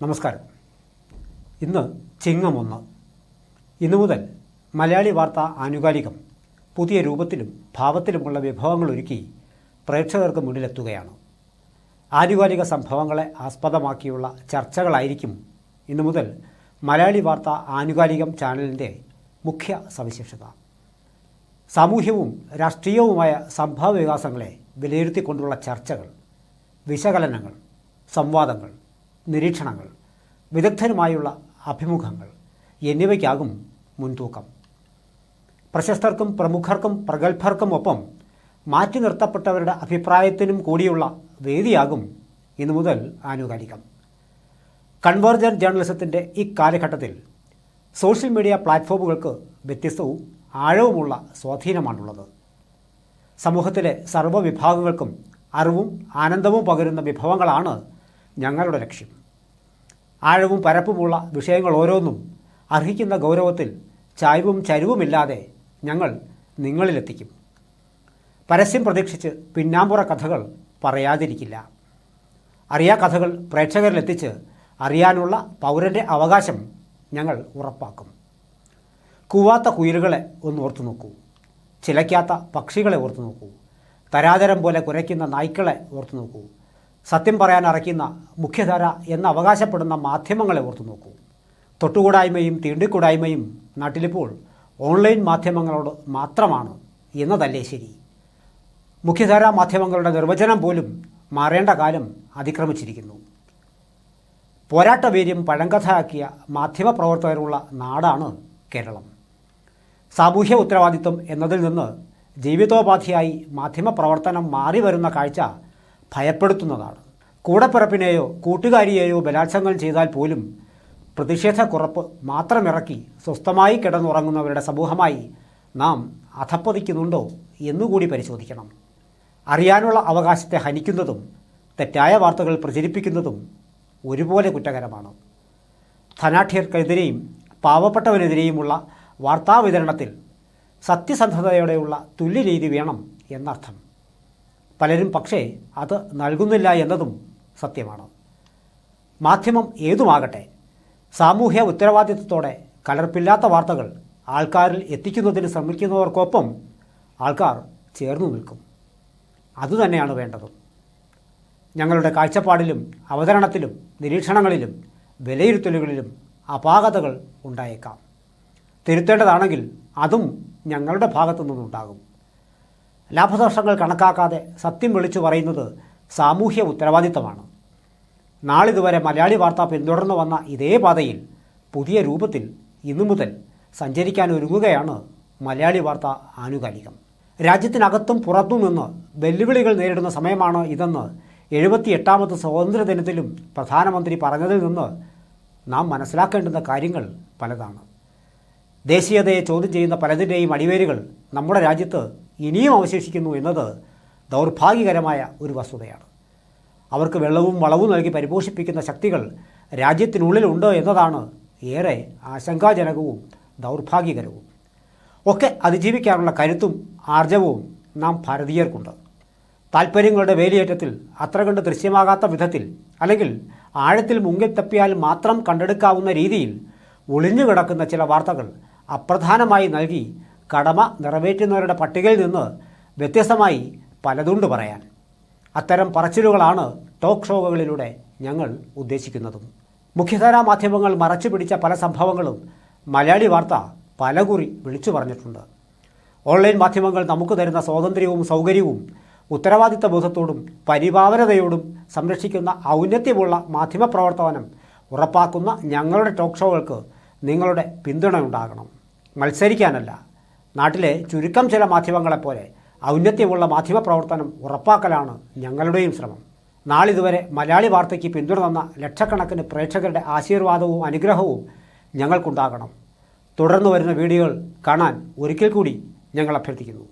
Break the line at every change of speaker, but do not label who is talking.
നമസ്കാരം. ഇന്ന് ചിങ്ങം 1. ഇന്നു മുതൽ മലയാളി വാർത്ത ആനുകാലികം പുതിയ രൂപത്തിലും ഭാവത്തിലുമുള്ള വിഭവങ്ങൾ ഒരുക്കി പ്രേക്ഷകർക്ക് മുന്നിലെത്തുകയാണ്. ആനുകാലിക സംഭവങ്ങളെ ആസ്പദമാക്കിയുള്ള ചർച്ചകളായിരിക്കും ഇന്നു മുതൽ മലയാളി വാർത്ത ആനുകാലികം ചാനലിൻ്റെ മുഖ്യ സവിശേഷത. സാമൂഹ്യവും രാഷ്ട്രീയവുമായ സംഭവ വികാസങ്ങളെ വിലയിരുത്തിക്കൊണ്ടുള്ള ചർച്ചകൾ, വിശകലനങ്ങൾ, സംവാദങ്ങൾ, നിരീക്ഷണങ്ങൾ, വിദഗ്ധരുമായുള്ള അഭിമുഖങ്ങൾ എന്നിവയ്ക്കാകും മുൻതൂക്കം. പ്രശസ്തർക്കും പ്രമുഖർക്കും പ്രഗത്ഭർക്കും ഒപ്പം മാറ്റി നിർത്തപ്പെട്ടവരുടെ അഭിപ്രായത്തിനും കൂടിയുള്ള വേദിയാകും ഇന്നു മുതൽ ആനുകാലികം. കൺവേർജന്റ് ജേർണലിസത്തിൻ്റെ ഈ കാലഘട്ടത്തിൽ സോഷ്യൽ മീഡിയ പ്ലാറ്റ്ഫോമുകൾക്ക് വ്യത്യസ്തവും ആഴവുമുള്ള സ്വാധീനമാണുള്ളത്. സമൂഹത്തിലെ സർവ്വവിഭാഗങ്ങൾക്കും അറിവും ആനന്ദവും പകരുന്ന വിഭവങ്ങളാണ് ഞങ്ങളുടെ ലക്ഷ്യം. ആഴവും പരപ്പുമുള്ള വിഷയങ്ങൾ ഓരോന്നും അർഹിക്കുന്ന ഗൗരവത്തിൽ ചായ്വും ചരിവുമില്ലാതെ ഞങ്ങൾ നിങ്ങളിലെത്തിക്കും. പരസ്യം പ്രതീക്ഷിച്ച് പിന്നാമ്പുറ കഥകൾ പറയാതിരിക്കില്ല. അറിയാ കഥകൾ പ്രേക്ഷകരിലെത്തിച്ച് അറിയാനുള്ള പൗരൻ്റെ അവകാശം ഞങ്ങൾ ഉറപ്പാക്കും. കൂവാത്ത കുയിലുകളെ ഒന്ന് ഓർത്തു നോക്കൂ, ചിലയ്ക്കാത്ത പക്ഷികളെ ഓർത്തു നോക്കൂ, തരാതരം പോലെ കുരയ്ക്കുന്ന നായ്ക്കളെ ഓർത്തു നോക്കൂ, സത്യം പറയാൻ അറയ്ക്കുന്ന മുഖ്യധാര എന്ന് അവകാശപ്പെടുന്ന മാധ്യമങ്ങളെ ഓർത്തു നോക്കൂ. തൊട്ടുകൂടായ്മയും തീണ്ടിക്കൂടായ്മയും നാട്ടിലിപ്പോൾ ഓൺലൈൻ മാധ്യമങ്ങളോട് മാത്രമാണ് എന്നതല്ലേ ശരി? മുഖ്യധാരാ മാധ്യമങ്ങളുടെ നിർവചനം പോലും മാറേണ്ട കാലം അതിക്രമിച്ചിരിക്കുന്നു. പോരാട്ടവീര്യം പഴങ്കഥയാക്കിയ മാധ്യമപ്രവർത്തകരുള്ള നാടാണ് കേരളം. സാമൂഹ്യ ഉത്തരവാദിത്വം എന്നതിൽ നിന്ന് ജീവിതോപാധിയായി മാധ്യമപ്രവർത്തനം മാറി വരുന്ന കാഴ്ച ഭയപ്പെടുത്തുന്നതാണ്. കൂടപ്പിറപ്പിനെയോ കൂട്ടുകാരിയെയോ ബലാത്സംഗം ചെയ്താൽ പോലും പ്രതിഷേധക്കുറപ്പ് മാത്രമിറക്കി സ്വസ്ഥമായി കിടന്നുറങ്ങുന്നവരുടെ സമൂഹമായി നാം അധപ്പതിക്കുന്നുണ്ടോ എന്നുകൂടി പരിശോധിക്കണം. അറിയാനുള്ള അവകാശത്തെ ഹനിക്കുന്നതും തെറ്റായ വാർത്തകൾ പ്രചരിപ്പിക്കുന്നതും ഒരുപോലെ കുറ്റകരമാണ്. ധനാഢ്യർക്കെതിരെയും പാവപ്പെട്ടവനെതിരെയുമുള്ള വാർത്താവിതരണത്തിൽ സത്യസന്ധതയോടെയുള്ള തുല്യരീതി വേണം എന്നർത്ഥം. പലരും പക്ഷേ അത് നൽകുന്നില്ല എന്നതും സത്യമാണ്. മാധ്യമം ഏതുമാകട്ടെ, സാമൂഹ്യ ഉത്തരവാദിത്വത്തോടെ കലർപ്പില്ലാത്ത വാർത്തകൾ ആൾക്കാരിൽ എത്തിക്കുന്നതിന് ശ്രമിക്കുന്നവർക്കൊപ്പം ആൾക്കാർ ചേർന്നു നിൽക്കും. അതുതന്നെയാണ് വേണ്ടതും. ഞങ്ങളുടെ കാഴ്ചപ്പാടിലും അവതരണത്തിലും നിരീക്ഷണങ്ങളിലും വിലയിരുത്തലുകളിലും അപാകതകൾ ഉണ്ടായേക്കാം. തിരുത്തേണ്ടതാണെങ്കിൽ അതും ഞങ്ങളുടെ ഭാഗത്തു നിന്നുണ്ടാകും. ലാഭദോഷങ്ങൾ കണക്കാക്കാതെ സത്യം വിളിച്ചു പറയുന്നത് സാമൂഹ്യ ഉത്തരവാദിത്തമാണ്. നാളിതുവരെ മലയാളി വാർത്ത പിന്തുടർന്നു വന്ന ഇതേ പാതയിൽ പുതിയ രൂപത്തിൽ ഇന്നു മുതൽ സഞ്ചരിക്കാൻ ഒരുങ്ങുകയാണ് മലയാളി വാർത്ത ആനുകാലികം. രാജ്യത്തിനകത്തും പുറത്തും നിന്ന് വെല്ലുവിളികൾ നേരിടുന്ന സമയമാണ് ഇതെന്ന് 78ാമത് സ്വാതന്ത്ര്യദിനത്തിലും പ്രധാനമന്ത്രി പറഞ്ഞതിൽ നിന്ന് നാം മനസ്സിലാക്കേണ്ടുന്ന കാര്യങ്ങൾ പലതാണ്. ദേശീയതയെ ചോദ്യം ചെയ്യുന്ന പലതിൻ്റെയും അടിവേരുകൾ നമ്മുടെ രാജ്യത്ത് ഇനിയും അവശേഷിക്കുന്നു എന്നത് ദൗർഭാഗ്യകരമായ ഒരു വസ്തുതയാണ്. അവർക്ക് വെള്ളവും വളവും നൽകി പരിപോഷിപ്പിക്കുന്ന ശക്തികൾ രാജ്യത്തിനുള്ളിലുണ്ട് എന്നതാണ് ഏറെ ആശങ്കാജനകവും ദൗർഭാഗ്യകരവും. ഒക്കെ അതിജീവിക്കാനുള്ള കരുത്തും ആർജവവും നാം ഭാരതീയർക്കുണ്ട്. താൽപ്പര്യങ്ങളുടെ വേലിയേറ്റത്തിൽ അത്ര കണ്ട് ദൃശ്യമാകാത്ത വിധത്തിൽ, അല്ലെങ്കിൽ ആഴത്തിൽ മുങ്ങിത്തപ്പിയാൽ മാത്രം കണ്ടെടുക്കാവുന്ന രീതിയിൽ ഒളിഞ്ഞുകിടക്കുന്ന ചില വാർത്തകൾ അപ്രധാനമായി നൽകി കടമ നിറവേറ്റുന്നവരുടെ പട്ടികയിൽ നിന്ന് വ്യത്യസ്തമായി പലതുണ്ട് പറയാൻ. അത്തരം പറച്ചിലുകളാണ് ടോക്ക് ഷോകളിലൂടെ ഞങ്ങൾ ഉദ്ദേശിക്കുന്നതും. മുഖ്യധാരാ മാധ്യമങ്ങൾ മറച്ചു പിടിച്ച പല സംഭവങ്ങളും മലയാളി വാർത്ത പലകുറി വിളിച്ചു പറഞ്ഞിട്ടുണ്ട്. ഓൺലൈൻ മാധ്യമങ്ങൾ നമുക്ക് തരുന്ന സ്വാതന്ത്ര്യവും സൗകര്യവും ഉത്തരവാദിത്ത ബോധത്തോടും പരിപാവനതയോടും സംരക്ഷിക്കുന്ന ഔന്നത്യമുള്ള മാധ്യമപ്രവർത്തനം ഉറപ്പാക്കുന്ന ഞങ്ങളുടെ ടോക്ക് ഷോകൾക്ക് നിങ്ങളുടെ പിന്തുണയുണ്ടാകണം. മത്സരിക്കാനല്ല, നാട്ടിലെ ചുരുക്കം ചില മാധ്യമങ്ങളെപ്പോലെ ഔന്നത്യമുള്ള മാധ്യമപ്രവർത്തനം ഉറപ്പാക്കലാണ് ഞങ്ങളുടെയും ശ്രമം. നാളിതുവരെ മലയാളി വാർത്തയ്ക്ക് പിന്തുണ തന്ന ലക്ഷക്കണക്കിന് പ്രേക്ഷകരുടെ ആശീർവാദവും അനുഗ്രഹവും ഞങ്ങൾക്കുണ്ടാകണം. തുടർന്നു വരുന്ന വീഡിയോകൾ കാണാൻ ഒരിക്കൽ കൂടി ഞങ്ങൾ അഭ്യർത്ഥിക്കുന്നു.